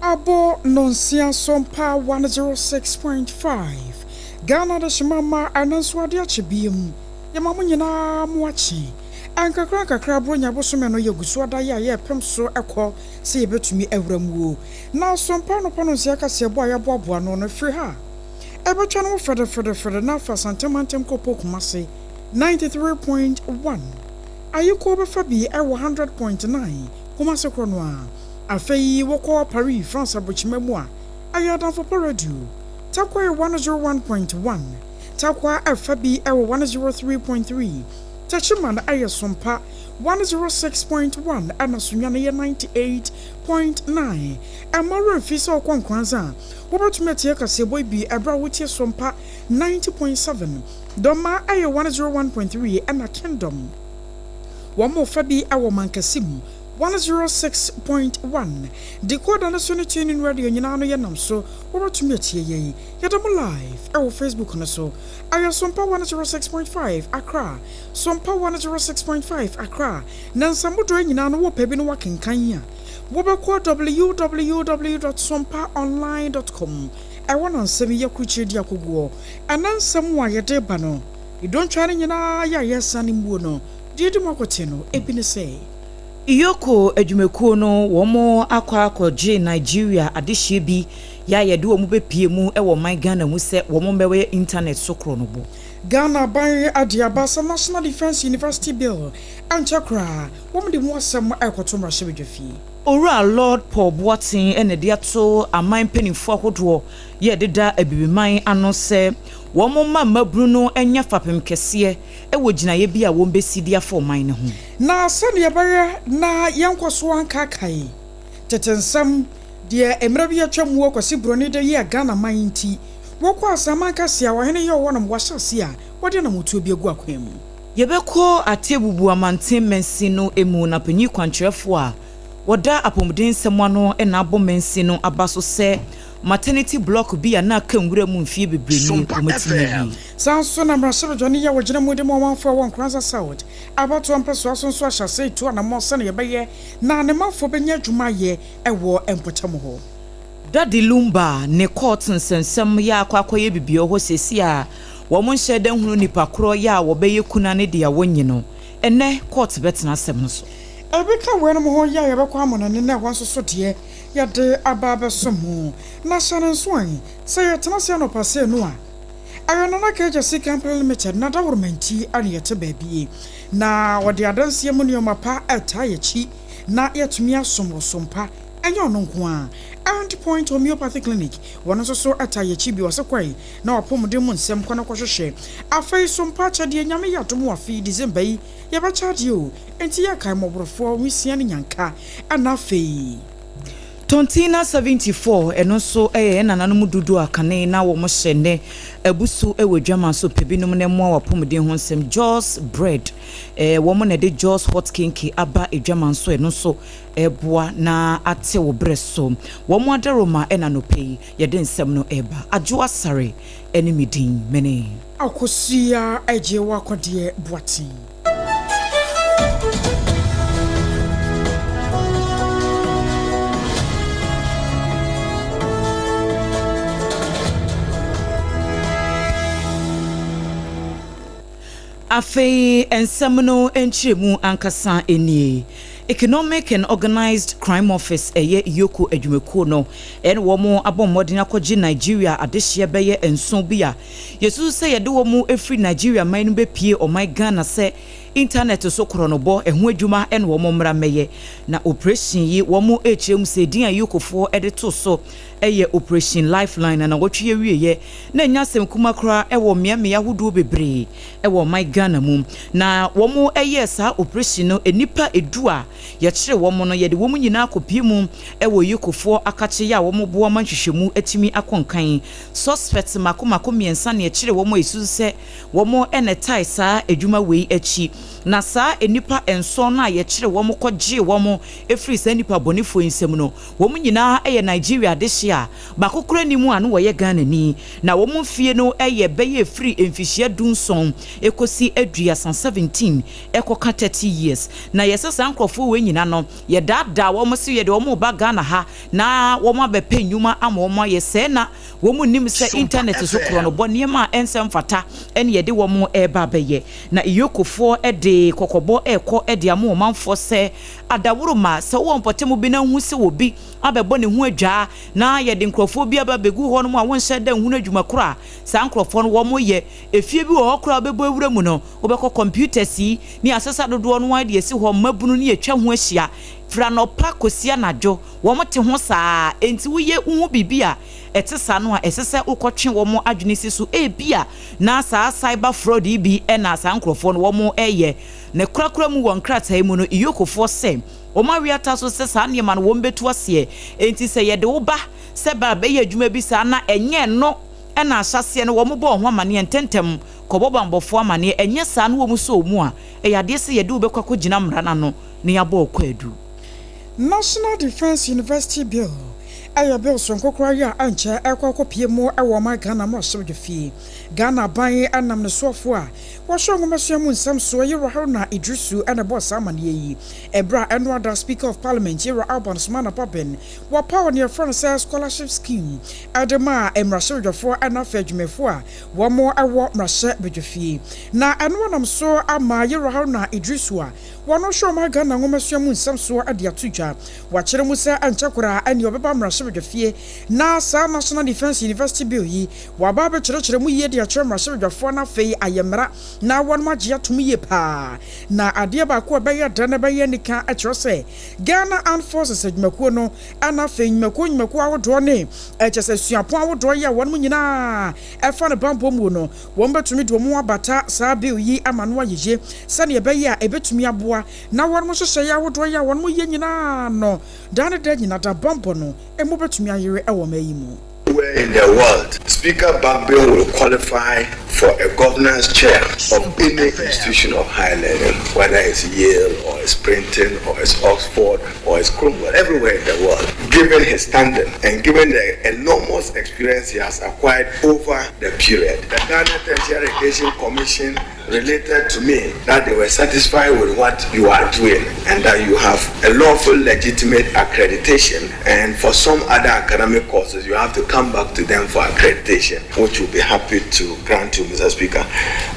Abo nonsia SOMPA 106.5 Ghana de shimama ananswade achibiem yamamu nyina muachi ankakra bronya bosome no yegusu adaya ye pemso ekọ se yebetumi awramuo na SOMPA no pononsia kase ebo ayeboaboa no firi ha ebetwa no fede na fa santemantem kopo kumase 93.1 ayiko befa bi ewo 100.9 kumase krono a afei woko Paris France abochimemu a ayadan for radio takwa 101.1 takwa afabi ewo 103.3 tachima na aye SOMPA 106.1 ana sunyane ye 98.9 amaro mfisa okwankwanza wobetumete kase boy bi ebra wotie SOMPA 90.7 doma aye 101.3 ana Kingdom wamo fabi ewo mankasimu 106.1 Decoder na sone tuning radio nyina no yenam so wobetumi atie ye yedam live ewo Facebook no so aya SOMPA 106.5 Accra SOMPA 106.5 Accra na nsamudo nyina no wo pabi no wakenkan ya wobekọ www.sompaonline.com ewo no nsem yakuchi di akoguo anansem wa yede ba no idontware nyina ya yesane mbuo no diedi makote no ebine say EOCO adwumakuo no womo akwakoje Nigeria adehye bi ya yede wo mu bepie mu e wo man Ghana mu se womo mewe internet sokro no bo Ghana ban adiabasa National Defense University Bill anchakra womo de mu asem ekoto mrahye bedwafi Ora Lord Paul Boatin ene de ato aman penifo ahodo ye deda abibiman ano se womo mama Bruno enya fapem kese e wo ginaye bi a won besidi afo man ne ho na sane yebare na yankoso anka kai tetensam de emra bi atwam wo kwasi broni de ye Ghana man nti wokọ asama kase a wohene ye wo nam wahyase a wode na motuo bi egu akwam yebekọ atebubu amanten mensi no emu na panyi kwankyerefo a woda apomden semano na abomensi no abaso se maternity block bi ya na kanwura mu mfie bebreni omatimi sanso na mrasebe joni ya wogina mu de mo wanfo won kranza south abato ampeso asonso ahyase tu na mo se na yebeye na ne mafo benya adwuma ye ewo empotam ho Daddy Lumba ne court nsensem ya akwakoye bibio ho sesi a wo mo nhye dan hunu nipa kro ya wo beye kuna ne de ya wonyi no ene court betena asem no so Ebeka wenu ho ya yebekwa amona ne na wanso so de ya de ababe somu na shanen swan say yetena se no pase no a ayona na keje sika limited na da wormenti ane yete baabie na wode adanse mu ne mapa eta yechi na yetumi asomo SOMPA enye ono nko a Point Homeopathy Clinic one so eta yechi bi wasekwai na wapomde mu nsem kwana kwhwehwe afei SOMPA chade nyame yadomo afi December yi yeba charge o enti ya kai moborofo wisia ne nyanka anafei Tontina 74 eno so nananom dudu akane na wo mo hyene abusu ewadwama so pebinom ne mo wapomde ho nsem Jaws bread wo mo ne de Jaws hot kinky aba edwama so eno so eboa na ate wo breso wo mo adaroma enanopei ye de nsem no eba AGYEIWAA ASARE ene midin mene AKOSUA AGYEIWAA-KODIE ADWOA Afei ensemno enchiremu ankasa enie Economic and Organized Crime Office eye EOCO adwumakuo no en wo mo abomodin akogye Nigeria adehye beye enso bia yesu se yede wo mo efri Nigeria man no bepie o my Ghana se internet so kronobo eho adwuma en wo mo mra meye na operation yi wo mo echrem se din EOCO fo edito so eye Operation Lifeline na wotwe wieye na nyasem kuma kra ewo miame yahodo bebre ewo my Ghana mum na wo mo eye sa operation no enipa edua ye kire wo mo no ye de wo mu nyina akopie mu ewo EOCO fo akache ya wo mo bo ma hwehwemu atimi akonkan suspect makomako miensa na ye kire wo mo esu se wo mo enetai sa adwuma wei achi na saa enipa enso na ye kire wo mo kogye wo mo efri sa nipa bonifo nsem no wo mo nyina eye Nigeria dehye a bakokura ni mu anu wo ye Ghana ni na wo mo fie no eye beye free emfihia dunson ekosi adua san 17 ekoka 30 years na yesesa nkrofo we nyina no ye dada wo mo se ye de wo mo ba Ghana ha na wo mo abepe nyuma ama wo mo yese na wo mo nim se internet so kro no boniema ensem fata ene ye de wo mo eba beye na EOCO fo de kokobo eko de ama manfo se adaworo ma se wo mpotemu bi na hu se wo bi abebo ne hu adwa na ye de nkrofo bi aba begu ho no a won hye da hu adwuma kro sa nkrofo no wo mo ye efie bi wo kro abebo awura mu no wo be ko computer si ni asesa dodo no wa de esi ho mabunu ni etwa ho ahia fra no pa kosia najo wo mo te ho saa enti wo ye hu bibia etesa no a esese ukotwe wo mo adwene si so ebia na saa cyber fraud bi na saa nkrofo no wo mo eye ne kurakura mu won kratai mu no EOCO fo se o ma wiata so se saa ne ma no wo mbetu ase enti se ye de wo ba se ba be ye adwuma bi saa na enye no na ahyase no wo mo bo ho amane ententem koboba mbofo amane enye saa no wo mu so mu a eyade se ye de wo be kwakọ gina mra na no ne ya bo kwadu National Defense University Bill aya bill so nkokora ya anche ekwakọ piemo ewo ma Ghana mo so de fie Ghana ban anam ne sofo a wo hwe ngomasuamu nsam so yero haruna idrisu ene boss amane yi ebra eno other speaker of parliament yero Alban Smana Papen wo power near France scholarship scheme adema emrashe dwofo ana fadwumefo a wo mo ewo mrashe bedwofie na eno nam so ama yero haruna idrisu a wo no hwe ma Ghana ngomasuamu nsam so ade atudwa wa kire mu se anchakora ani obeba mrashe bedwofie na sa National Defense University Bill yi wa ba be kire mu ye de akire mrashe bedwofo na fei ayemra na won magia tumi ye pa na ade ba ko be ya dana be ye nika akire se Ghana Armed Forces adwumako no ana fei nyumako awodo ne ekese suapon awodo ye won nyina e fa ne bambo mu no won betumi do mu abata sa bill yi amano ayeje sane ye be ya ebetumi aboa na won mo hyehyɛ ya awodo ye won mo ye nyina no dana da nyina da bambo no e mo betumi ayere e wo mayi mu. Where in the world, Speaker Bagbin will qualify for a governance chair of any institution of higher learning, whether it's Yale or it's Princeton or it's Oxford or it's Cromwell, everywhere in the world, given his standing and given the enormous experience he has acquired over the period. The Ghana Tertiary Education Commission related to me that they were satisfied with what you are doing and that you have a lawful legitimate accreditation, and for some other academic courses you have to come back to them for accreditation, which we'll be happy to grant you, Mr. Speaker.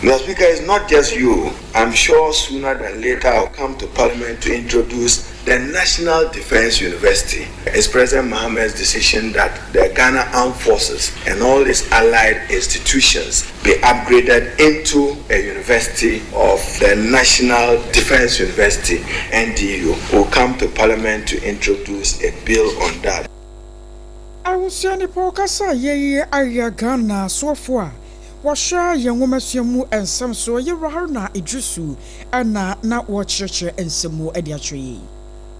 Mr. Speaker, it's not just you. I'm sure sooner than later I'll come to Parliament to introduce the National Defense University. It's President Mohammed's decision that the Ghana Armed Forces and all its allied institutions be upgraded into a university of the National Defense University, NDU. Will come to Parliament to introduce a bill on that. I will say any pokasa ye aya Ghana so far. Washa yengomasuamu ensam so ye Haruna Idrisu ana na watchreche ensemu ediatwe.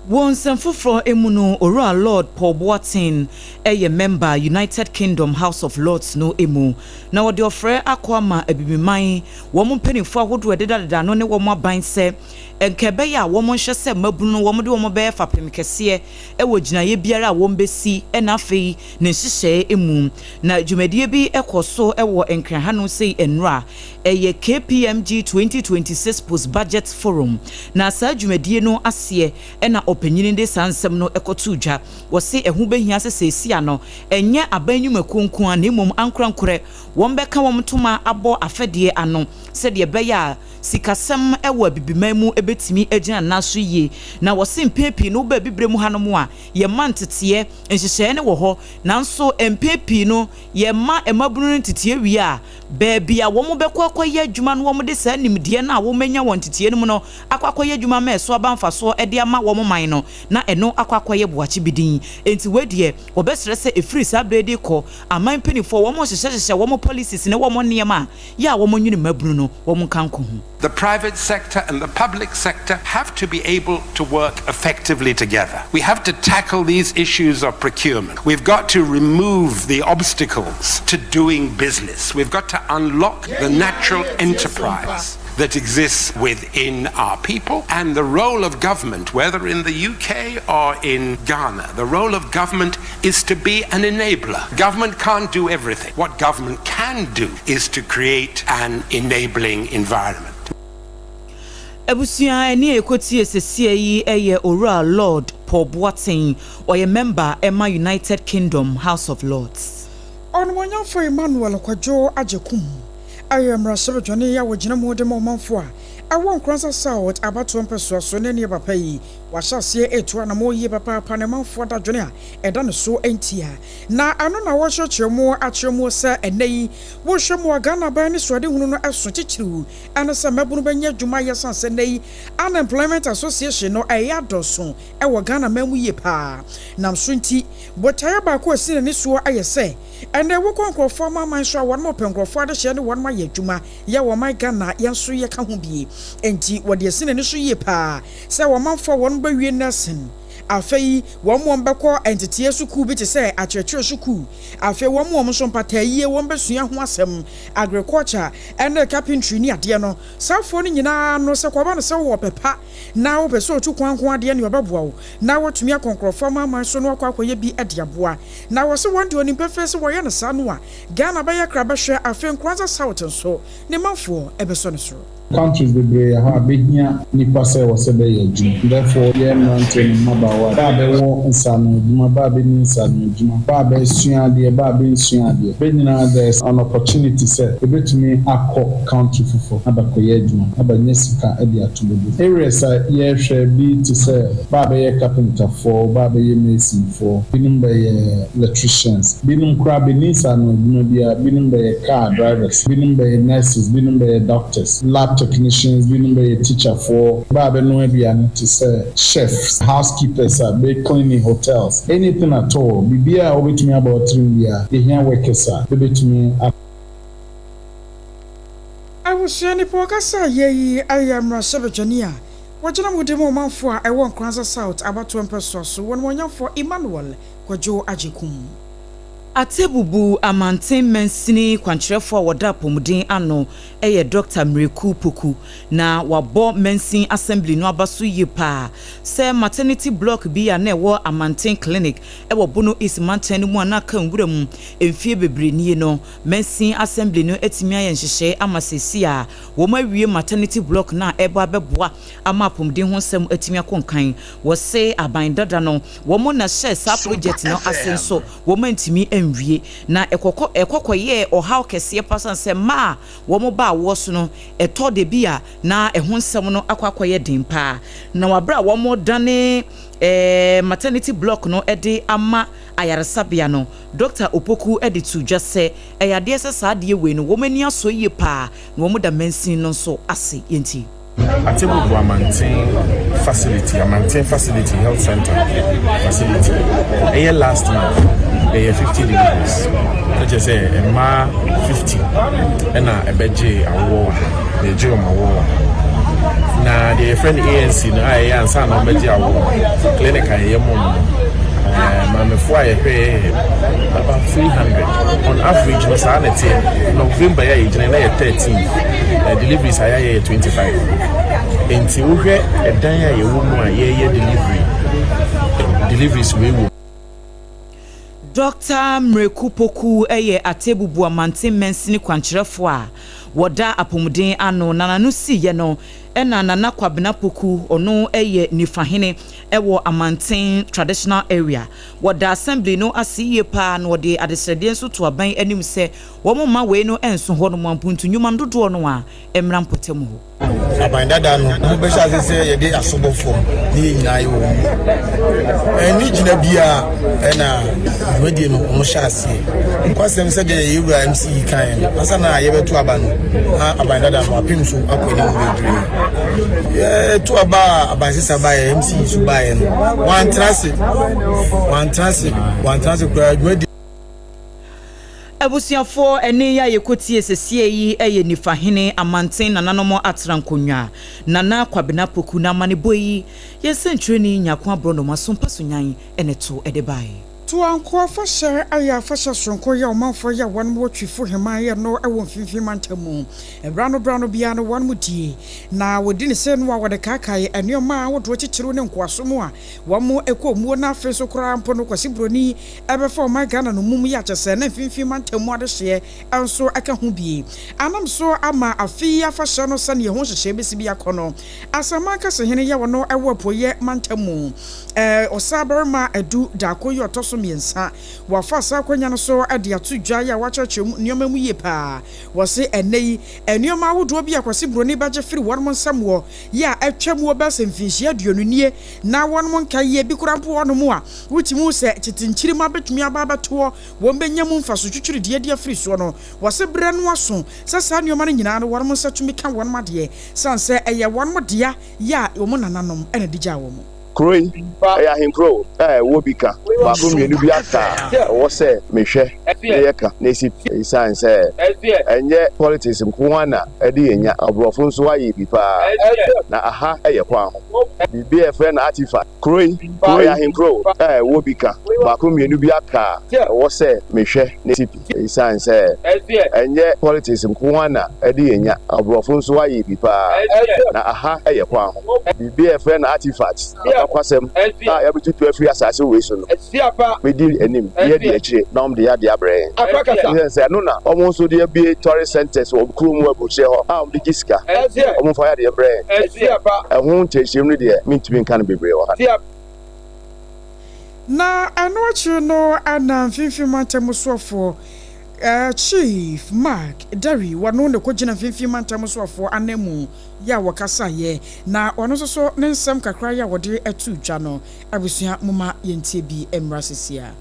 Won semfufro emuno Ora Lord Paul Boateng eye member United Kingdom House of Lords no emu na wode ofre akwama abibiman wo mo mpanimfo ahodo ededa no ne wo mo aban se enkebe ya wo mo hye se mabunu wo mo de wo mo be fapem kese wo ginaye biara wo mbesi na afei ne nhyehyɛ emu na dwumadie bi ekoso wo enkran no sei enra eye KPMG 2026 post budget forum na sa dwumadie no ase na opanyini de sansem no ekotu dwa wo se ehu behia sesesi ano enye abanyuma konkon na emom ankorankore wo mbeka wo mtoma abo afedie ano se de be ya sikasem ewo abibiman mu ebetimi agina naso yie na wo se mpepi no ba bibremu hanom a ye mantete nhyehyɛ ne wo ho nanso mpepi no ye ma emabunu ntete wi a baabi a wo mo bekɔ akɔyɛ adwuma no wo mo de sa nimdeɛ na wo menya won tete no mu no akɔakɔyɛ adwuma ma ɛso abanfa so ɛde ama wo mo man no na ɛno akɔakɔyɛ boakye bidin enti wedie wo bɛsrɛ sɛ efiri sa bredi kɔ aman penifo wo mo hyehyɛ wo mo policies ne wo mo nneɛma ya wo mo nwini mabunu no wo mo kanko ho. The private sector and the public sector have to be able to work effectively together. We have to tackle these issues of procurement. We've got to remove the obstacles to doing business. We've got to unlock the natural enterprise that exists within our people. And the role of government, whether in the UK or in Ghana, the role of government is to be an enabler. Government can't do everything. What government can do is to create an enabling environment. Abusia eni ekoti esesie yi eye Ora Lord Paul Boateng or a member Emma United Kingdom House of Lords. On one for Emmanuel Kwajo Ajekum. I am Rasha Johnny Yawajina Modemo Monfua. I won't cross us out about 2 pesos so near Papai. Was shall see it one more year papa Panama for that junior, and done so ain't here. Now I don't know what your more at your more sir and nay. Wash your more Ghana Barney Swadi Uno as Sotichu, and a Samabunbanya Jumaya San Sunday, Unemployment Association or a yadoson, our Ghana Memu pa. Nam Swinty, but I about was seen in this war I say. And I will conquer former my show one more penco for the shadow 1 my Juma, Yawa my Ghana, Yansu Yakambi, and tea what you seen in this year pa. So a month for 1 by nursing. Afei one more bako entity suku bi te say achechre suku afei one more sompata ye one besua ho asem agriculture and carpentry ni ade no safo ni nyina no se kwaba no se wo pepa na wo beso otu kwankwan ade ne obaboa wo na wotumi akonkrofo man so no akwakoye bi ade aboa na wo se wonde oni pefe se wo ye ne sa no a Ghana ba ye kraba hwe afei nkwanza south so ne manfo ebeso ne so countries be ha behia nipa se wo se be yaju therefore ye mountain mabawa ba be wo nsanu djuma ba be ni nsanu djuma ba be suade ba be suade be nyina there's an opportunity say e betumi akọ country fufo abakoye djuma abanye sika e dia tubebu areas ye hwe bi to say ba be ye carpenter for ba be ye mason for binum be ye electricians binum kra be ni nsanu djuma bia binum be ye car drivers binum be ye nurses binum be ye doctors lab technicians, being a teacher for Baba Noebian to say chefs, housekeepers, be cleaning hotels, anything at all. Bibia over to me about 3 years. The here workers are to me. I was Shani Pocasa, ye, I am Rasabajania. Wajana Mudemo Manfua, I want Kranza South about 2 pesos, so 1 year for Emmanuel Kwajo Ajekum. Atebubu amanten mensini kwankyerefo woda pomuden ano eye Dr. Mreku Poku na wabo mensin assembly no abaso yipa se maternity block bi ya na ewo amanten clinic ewo bono is manten mu ana ka nwuram emfie bebreni no mensin assembly no etimi aye nhyehyɛ amasesi a wo mawie maternity block na ebo abeboa ama pomuden ho nsɛm etimi akonkan wo se aban dada no wo mo na share sa project no asenso wo mantimi enwie na ekokoye ohaw kese pasan se ma wo mo ba wo so no eto de bia na ehon nsem no akwakoye dimpa na wabra wo mo dane maternity block no ede ama ayaresabia no Dr. Opoku ede to just say eyade se saade we no wo mani aso ye pa na wo mo da mensin no so ase yenti Atebubu Amanten facility health center facility. A year last month, they had 50 deliveries. I just say a ma 50 and a bedje a war, the Jom a war. Now the friend ANC no I and son of bedje a war clinic I am Mama Fly pay about 300 on average. Was November age and 13 deliveries I 25. Until we get a day a woman deliveries we will. Dr. Mreku Poku eye Atebubu amanten mensini kwankyerefo a woda apomuden ano nananu si ye no ena nana kwabena Poku ono eye nifahene ewo amanten traditional area woda assembly no asiye pa no de adesrede nso to aban anim se wo ma we no enso ho no mampuntu nyuma ndodo no a emra mpotemu ho aban dada no mo be sha se ye de asobo fom ni nyina ye wo eni gina bia ena wedi no mo sha ase kwasem se de ye wura MC kan asa na ye betu aban aban dada no apim so akoni mo bebre to aba aban sisa ba ye MC so ba ye no one transit kwa wedi Abusiafo ene ya yekoti esesie yi eye nifahene amanten nananom atrankonwa nana kwabena Poku na maneboyi yesentreni nyako abrono masompa sonyan ene to edebai to anko for share aya for sonko ya man for ya one more for him I no I won't feel mantamu e brano biano one mudi na wodin se no wa de kakai enyo ma wo do chichiru ne nkwaso mu a wo mo eko mu na afi so kora mpo no kwasi broni ebe for my Ghana no mum ya chese na fimfim mantamu ade hye anso aka hu bi anam so ama afi ya fa no sane ho hyehye besi bi akono asama ka se hene ya wo no ewo poye mantamu osaberma edu dako yo toso miensa wa fa sa kwanya no so ade atu dwa ya wa chachemu nioma mu ye pa wo se enei enioma awodo bi akwase broni baje firi won nsam wo ya atwam wo ba semfinhia aduonu nie na won mon kaye bi kurampo won mu a wutimu se titinchiri ma betumi aba to wo benya mu mfaso twitwiri de firi so no wo se bre no aso sasa nioma no nyina no won mo satumi ka won made sanse eye won mo dia ya wo mo nananom ena digya wo mo Croy, I am Crow, Wobika, Babumi, Nubiata, or say, Miche, Eka, Nisi, Science, and yet politics in Kuana, Edia, of Rofunsuai, Pipa, Naha, Ayapam, be a friend artifact. Croy, I am Crow, Wobika, Babumi, Nubiata, or say, Miche, Nisi, Science, and yet politics in Kuana, Edia, of Rofunsuai, Pipa, Naha, Ayapam, be a friend artifact. Kwasem every 12 years as we so we deal enim here the eche now the ya brain say no na almost so there be tourist centers or krum we buche ho the giska omo fire the brain ehun chechim no there mintimi kan bebre ho na anochi no ana mfimfim antemusofo Chief Mark Derry wano ne kogina mfimfim antemusofo anemu ya wakasa ye na ono so ne nsem kakra ya wode atu dwa no abusua muma yentie bi emrasisia.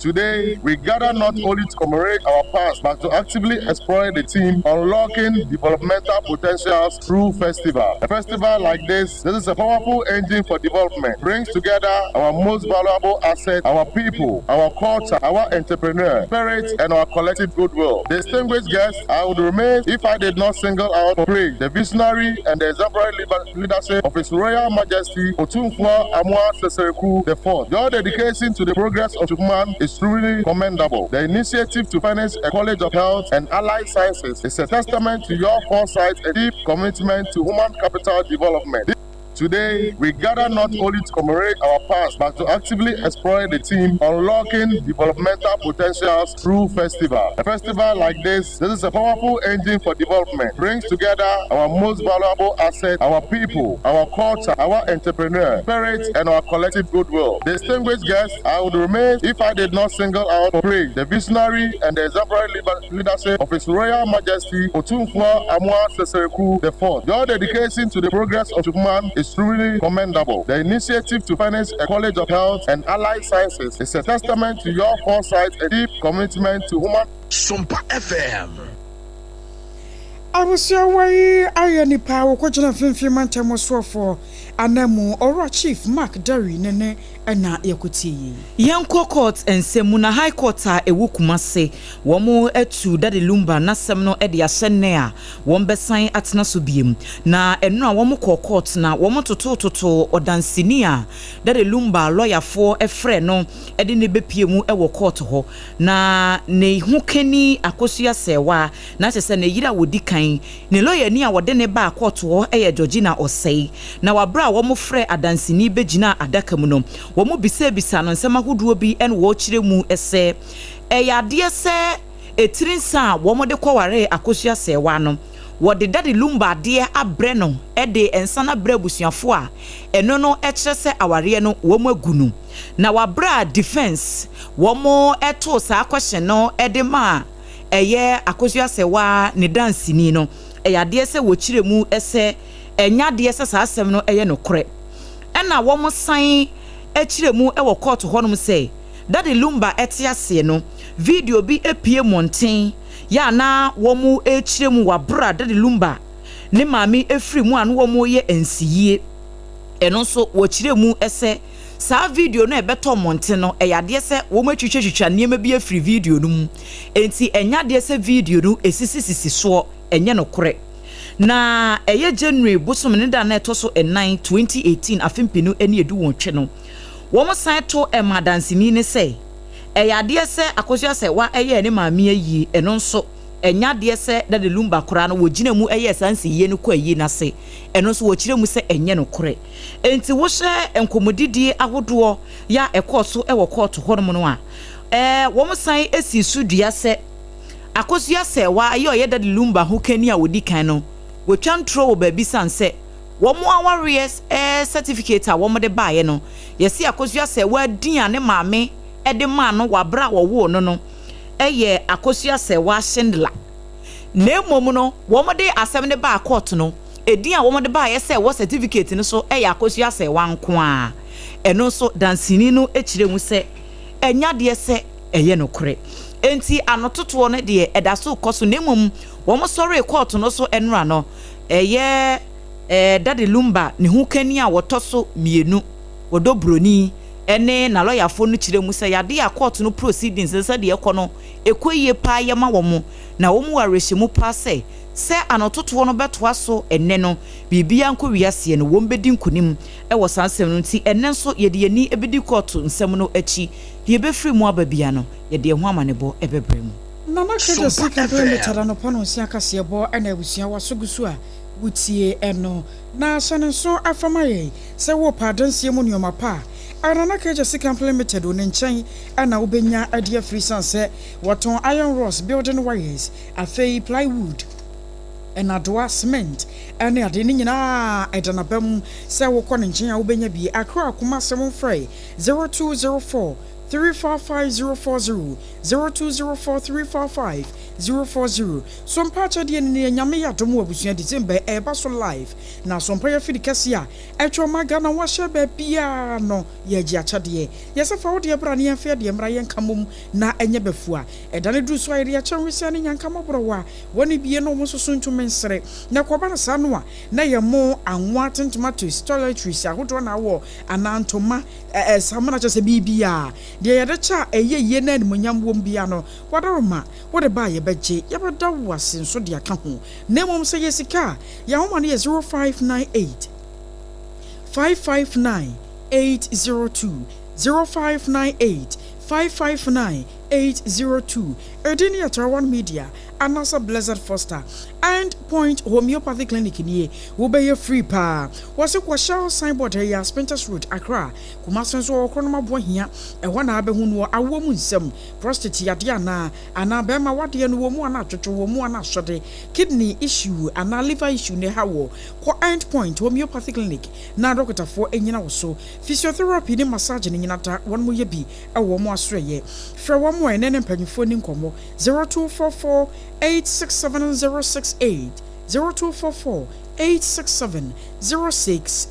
Today, we gather not only to commemorate our past, but to actively exploit the theme unlocking developmental potentials through festival. A festival like this is a powerful engine for development. Brings together our most valuable asset, our people, our culture, our entrepreneur, spirit, and our collective goodwill. Distinguished guests, I would remain if I did not single out for praise the visionary and the exemplary leadership of His Royal Majesty Otumfuo Amwa Sesereku IV. Your dedication to the progress of human is truly commendable. The initiative to finance a College of Health and Allied Sciences is a testament to your foresight and deep commitment to human capital development. Today, we gather not only to commemorate our past, but to actively exploit the theme unlocking developmental potentials through festival. A festival like this is a powerful engine for development. Brings together our most valuable asset, our people, our culture, our entrepreneur, spirit, and our collective goodwill. Distinguished guests, I would remain if I did not single out for praise the visionary and the exemplary leadership of His Royal Majesty Otumfuo Amwa Sesereku IV. Your dedication to the progress of human is truly commendable. The initiative to finance a College of Health and Allied Sciences is a testament to your foresight and deep commitment to human. SOMPA FM. I was your way. I any power. Kojina mfimfim antemusofo anemu ora Chief Mark Derry nene ena yakuti. Yanko court ensemu na high court a ewu Kumase womo etu dade lumba na sem no ede asenne a wombesan atena so biem na eno a womo court na womo toto odansini a dade lumba lawyer for efre no ede ne bepiemu ewo court ho na ne hu kani AKOSUA AGYEIWAA na sese ne yira wodi kan ne lawyer ni a wode ne ba court ho eye Georgina Osei na wabra womo frɛ adansini begina adaka mu no womo bisa no nsema hoduo bi en wo kire mu ese eyade se etirinsa womo de kware AKOSUA AGYEIWAA no wode dade lumba de abre no ede ensana bre busuafo a eno no ekire se aware no womo agunu na wabra defense womo eto sa question no ede ma eye AKOSUA AGYEIWAA ne dansini no eyade se wo kire mu ese enya de ese sa asem no eye no kore ena womo san echiremu ewo court honum say dade lumba etiase no video bi epie monten ya na womu echiremu wabra dade lumba ne maami efri mu anu womu ye ensiye eno so wo chiremu ese sa video no ebeto monten no eyade se womu atwitwa niema bi efri video no mu enti enya de se video no esisisi so enye no kore na eye January bosom ne da na etoso 9 2018 afimpinu eni edu wontwe no wo mo san to emadansi ni say eyade se akosua se wa eye ne maame ayi eno nso enya de se da de lumba kora no wogina mu eye sansi ye no kwa yi na se eno nso wo kire mu se enye no kore enti wo hye enkomodidie ahodo ya ekoso e wo court ho no no a wo mo san esi sudua se akosua se wa aye oye da de lumba ho kani a wodi kan no wo twantro wo ba bi san se wo mo awares certificate a wo mo de baaye no yesi akosua se wa din ane maame ede ma no wabra wo no eye akosua se wa shindla na mom no wo mo de asem de ba court no edin a wo mo de baaye se wo certificate no so eye akosua se wa nko a eno so dansini no ekire mu se enya de se eye no kore enti anototo no de eda so koso na mom wo mo sorry court no so enra no eye dade lumba ne hu kani a wotoso mienu wodo broni ene na lawyer fo no kire mu se yade ya court no proceedings se de ekono ekoyie pa yema wo mo na wo mu warehyimu pa se anototo no betoa so enne no bibia nko wiase no wo mbedi nkunim e wo sansem no nti enne nso yede yani ebedi court nsem no achi ye befiri mu ababia no yede ho amanebo ebebrem Nana keje sika mpemeta no pono nsia kase bo na abusua wasogusu a wutie eno na asanenso afamaye se wo padansie mu nyoma pa Arana keje sika mpemeta do ne nchen ana wobenya ade free sanse waton iron rods building wires afei plywood and ADWOA cement and ade ni nyina edana bam se wo kɔ ne nchen a wobenya bi akra akoma sem frɛ 0204 345 040 0204 Sompa chadi ni nyame ya domo abusua December eba so live na sompa ya fidi kase a etwo maga na wa hye ba bia no ye gi achade ye se fa wo de bra ne yemfa de mra yen kamom na enye befua edane du so ayre ya chenwisia ne nyanka mobrowa woni bie no mo soso ntumi nsere na kwa bana sa no a na ye mo anwa tomatoes toiletries ahodo na wo anantoma samana chese bibia de ye de cha eye na animonyam wom bia no wadaroma wo de ba ye beje ye beda wase so de aka ho na mom se yesika ya homa ne 0598 559 802 0598 559 802 Edini Atrawan Media Anasa Blessed Foster and Point Homeopathy Clinic ni wo be ye free pa wase kwa shao signboard ya Spenters Road Accra Kumasi so okronoma bohia e wana abehu no awo mu nsem prostate yade ana be ma wade no wo mu ana twetwe wo mu ana sode kidney issue ana liver issue ne hawo kwa End Point Homeopathy Clinic na doctor for enyina wo so physiotherapy ni massage ni nyina ta won mu ye bi e wo mu asoye fra wo mu enene mpanyfo ni nkomo 0244 86706 0244 86706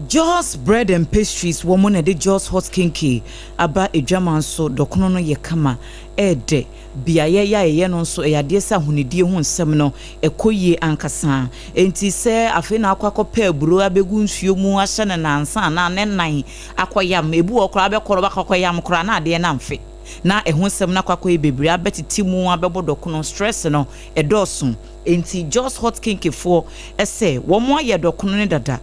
Joss Bread and Pastries woman e de Joss Hot Kinky aba edwaman so dokono no ye kama ede biaye ya ye no so eyade sa hunidie hu nsem no ekoyie ankasa enti se afi na akwakopa aburo abegu nsuo mu ahye ne nansa na ne nan akoyam ebu okora abekoro bakakoyam kora na ade na mfe na ehonsem na kwakoye bebiri abetiti mu abebodokono stress no edosun enti Joss Hot Kinky for ese wo mo aye dokono ne dada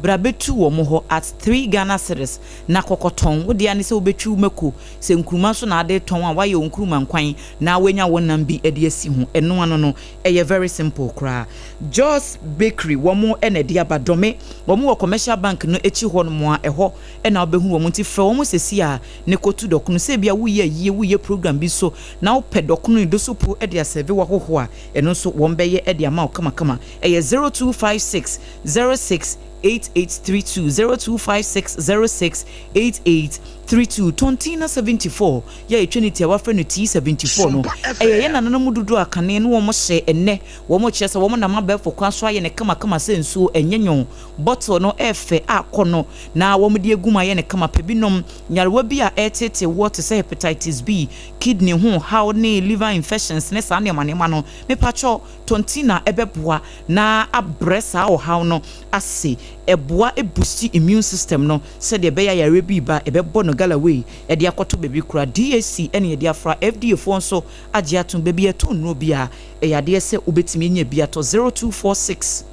brabetu wo mo ho at 3 Ghana cedis na kokoton wo dia ne se obetu mako se nkruma so na ade ton a waye nkruma nkwan na wenya wonam bi ede asi ho eno ano no eye very simple kra Joss Bakery wo mo ene dia badome wo mo commercial bank no echi ho no mo a eho ena obehu wo mo nti fra wo mo sesi a ne kotu dokono se bia wo ye program bi so na wo pe dokono do so po ede aseve wo hoho a eno so wo mbeye ede ama kama eye 0256 06 8832 0256 068832 Tontina 74 ya etwenity wa frɛ no T74 no ye na nanam dudu akane no wo mo hye enne wo mo kyese wo mo na mabɛfo kwa so aye ne kama sensuo enyenyon bottle no efe akono na wo mo de eguma ye ne kama pebinom nyarewa bi a etete water say hepatitis B kidney ho how ne liver infections ne sa ne manema no me pacho Tontina ebeboa na abresa o how no ase eboa boost immune system no said the beya yare bi ba ebebo no galaway e de akoto bebi kura DAC ene de afra FDA fo nso agye aton bebi eto no bia e yade se obetimi nya bia to 0246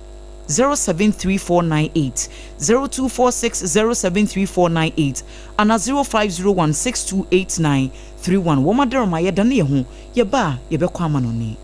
073498 0246 and 0501628931 womadero ye dane ye ho ye ba ye be kwa amanoni.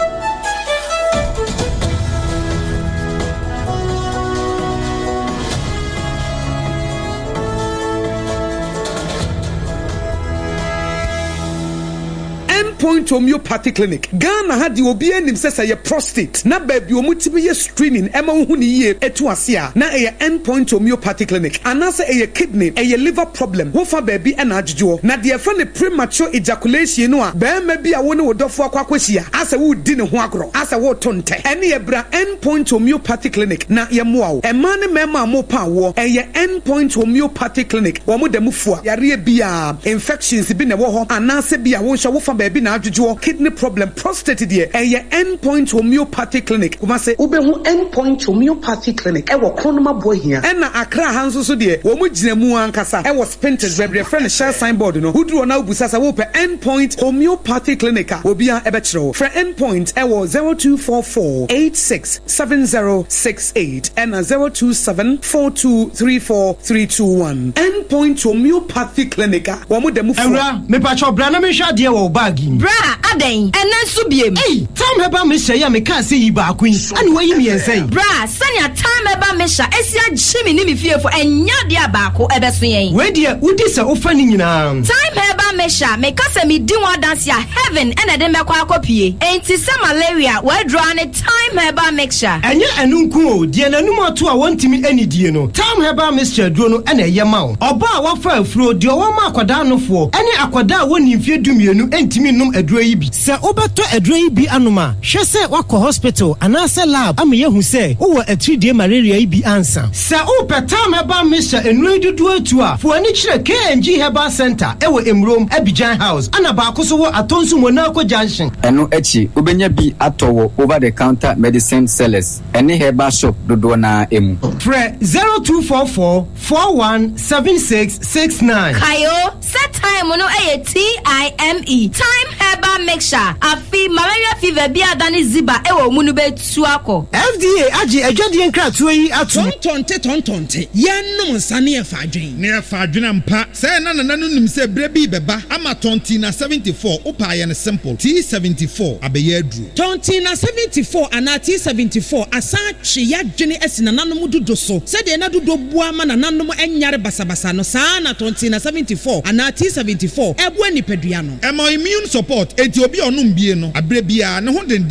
Point homeopathy clinic Ghana had the obi enim say ye prostate na baby omutibi ye screening ema hu ni ye etu ase a na ye endpoint homeopathy clinic anase ye kidney ye liver problem wo fa baby na adjujo na de fa ne premature ejaculation no a be ma bi a wo ne wodofo akwakwahia ase wo di ne ho agro ase wo tonte ene ye bra endpoint homeopathy clinic na ye moa e ma ne mema mo pa wo ye endpoint homeopathy clinic wo mo dem fua yare bia infections bi ne wo ho anase bia wo hwa wo fa baby na adjujo kidney problem prostate de endpoint homeopathy clinic kuma se ubehu endpoint homeopathy clinic e wo kronoma boy hia e na akra hanso so de wo mu gina mu ankasa e wo spintex bebre friend share signboard no huduro na obusa sa wo pe endpoint homeopathy clinic obia e be kire for endpoint e wo 0244867068 and 0274234321 endpoint homeopathy clinic wo mu dem fu ewra me pa cho bra na me hwa de wo bag bra aden enen so biem time heba me hye ya me ka se yi ba kwin ani wayi me ensei bra sanya time heba me hya esia gyimi ni me fiefo enya de abaako ebeso yen we de udi se ofa ni nyina time heba me hya me ka se me di one dance ya heaven ene de mekwa akopie enti se malaria we draw ne time heba mixture enye enunku o de nanum ato a wontimi anidie no time heba mixture duro no ene ye ma o oba a wafa afuro de o ma akwada anofo ene akwada a woni mfie dumienu entimi num aduro yi bi se obeto aduro yi bi anoma hwe se wakọ hospital anase lab am ye hu se wo atridie malaria yi bi ansa se o petam heba mixture enu dudu atu a fo ani kire KNG Herbal Center ewo Emrom Abidjan House ana ba akoso wo atonsu Monaco Junction eno echi obenya bi atowo over the counter medicine sellers ene herbal shop dodo na emu pre 0244417669 kayo set time no TIME time herbal mixture afi malaria fever bi adani ziba ewo munu betu akọ FDA agi adwade nkratu yi atu tontonte yenum nsane e fadwen ne fadwen ampa se na nanu nim se bre bi beba ama tonti na 74 opa ye ne simple T74 abeye adru tonti na 74 ana T74 asa twe ya dwene asina nanom dodo so se de na dodo bua ma na nanom enyare basabasa no saa na tonti na 74 ana T74 ebu anipadua no emo immune support enti obi onum bie no abre bia ne ho den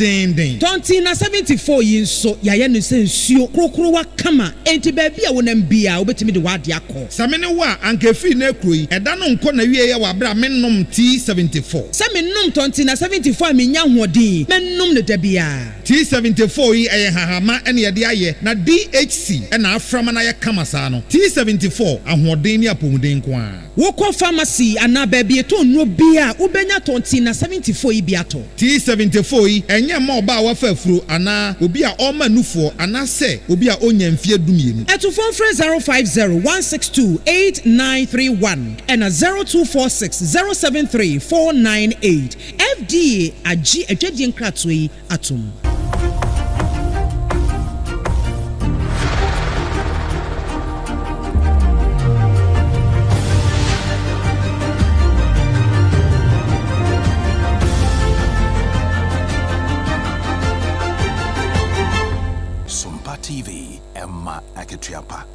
tonti na 74 yi nso ya ye no se nsuo krokro wa kama enti ba bia wonam bia obetimi de wade akọ samene wa anka fi na ekroyi eda no nko na wie ye wa bra mennom T74 samennom tonti na 74 menya hodin mennom ne da bia T74 yi eye hahama ene ye de aye na DHC ena aframa na ye kama saa no T74 ahoden ni apomuden ko a wokọ pharmacy ana ba bia to nro bia ubenya tonti na 74 yi bia to T74 yi enye ma oba wa fa afuro ana obi a oma nufo ana se obi a onya mfie dumienu eto phone 050162891 and 0246073498 FDA agi adwadi nkrato yi atom SOMPA TV Emma Aketuapa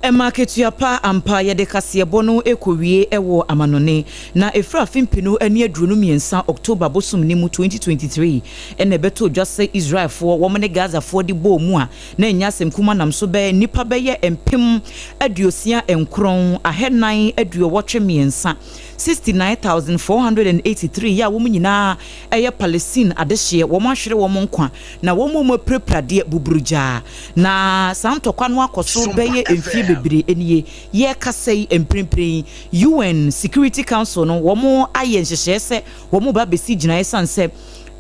Emaketuapa ampa yede kasebo no ekowie ewo amanone na efra fimpinu ani aduru miensa October bosum ni mu 2023 ene beto dwase Israel fo wo mene Gaza fo di bo mu a na enyasem kuma nam so be nipa be ye empem aduosia enkron ahenan aduowotwe miensa 69,483 ya wo nyina eye Palestine adehye wo mahwere wo nkwa na wo mo preprade buburuja na santokwa no akoso be ye emfie bebre eniye ye kasei emprempren UN Security Council no wo mo aye nhyehyese wo mo ba besi gina esanse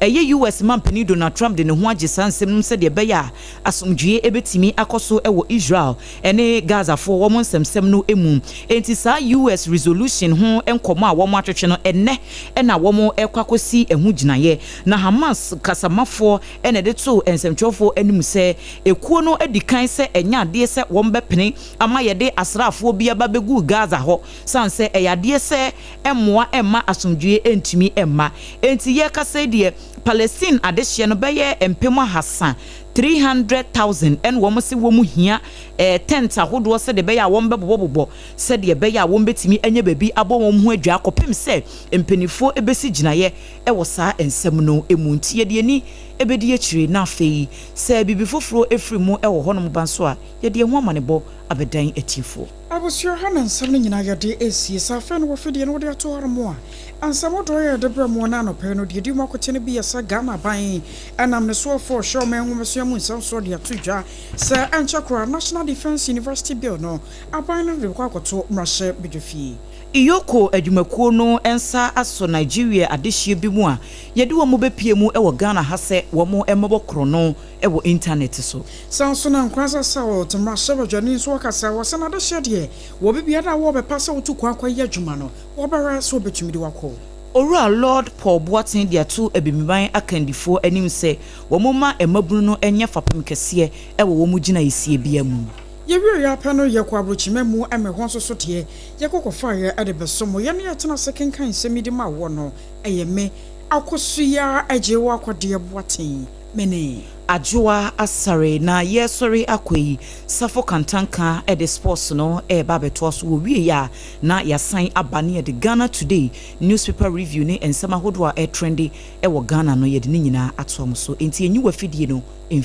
US mampani Donald Trump de ne ho agye sansem num se de beya asomdwie ebetimi akoso ewo Israel ene Gaza fo wo monsemsem no emu enti sa US resolution ho enkomo a wo mo atwetwe no enne na wo mo ekwakosi ehu ginaye na Hamas kasamafo ene de to ensemtwofo anim se ekuo no edikan se enya ade se wo mbepene ama ye de asrafo bia ba begu Gaza ho sanse eyade se emmoa emma asomdwie entimi emma enti ye kase de Palestine adehye no beye empema Hassan 300,000 and wo mse wo mu hia tent ahodo se de beya wo mbebobobo se de beya wo mbetimi anya babi abo wo ho adwa akopem se empenifo ebesi ginaye wo saa ensem no emunti ye de ni ebedi akire na afei se bibi foforo efrimu wo honom banso a ye de ho amanebo abedan atifo abusua hanan sam nyina yade esi safa no wofede no de ato harmo a ansamo do ye de bramo na no pe no de di makote ne bi yesa Ghana ban anam ne so for show men ho meso mu nsam so de atodwa se anchakora National Defense University bill no aban no de kwakoto mrahye bedwafie EOCO adwumakuo no ensa aso Nigeria adehye bi mu a yede wo mo bepie mu ewo Ghana ha se wo mo emebo kro no ewo internet so sanso na nkwansa sawo temrahye badwani so kasa wo se na adehye de wo bibia da wo bepasa wo tukwa akwaye adwuma no wo bara so betumi de wako Ora Lord Paul Boatin dia to ebimiban akandifo anim se wo moma emabunu no enye fapem kese ewo wo mu gina yesie bia mu Yewi ya pano ye kwa abrochime mu emehon so so de ye kokofa ye ade besomo ye ne yetena second kan semidi ma wo no eye me AKOSUA AGYEIWAA-KODIE ADWOA mene Adwoa Asare na ye sorry akwei safo kantanka e de sports no e ba beto so wo wie ya na ya san abane de Ghana Today newspaper review ne ensema hodo a e trendy e wo Ghana no ye de nyina atom so enti enyi wafidie no emfiri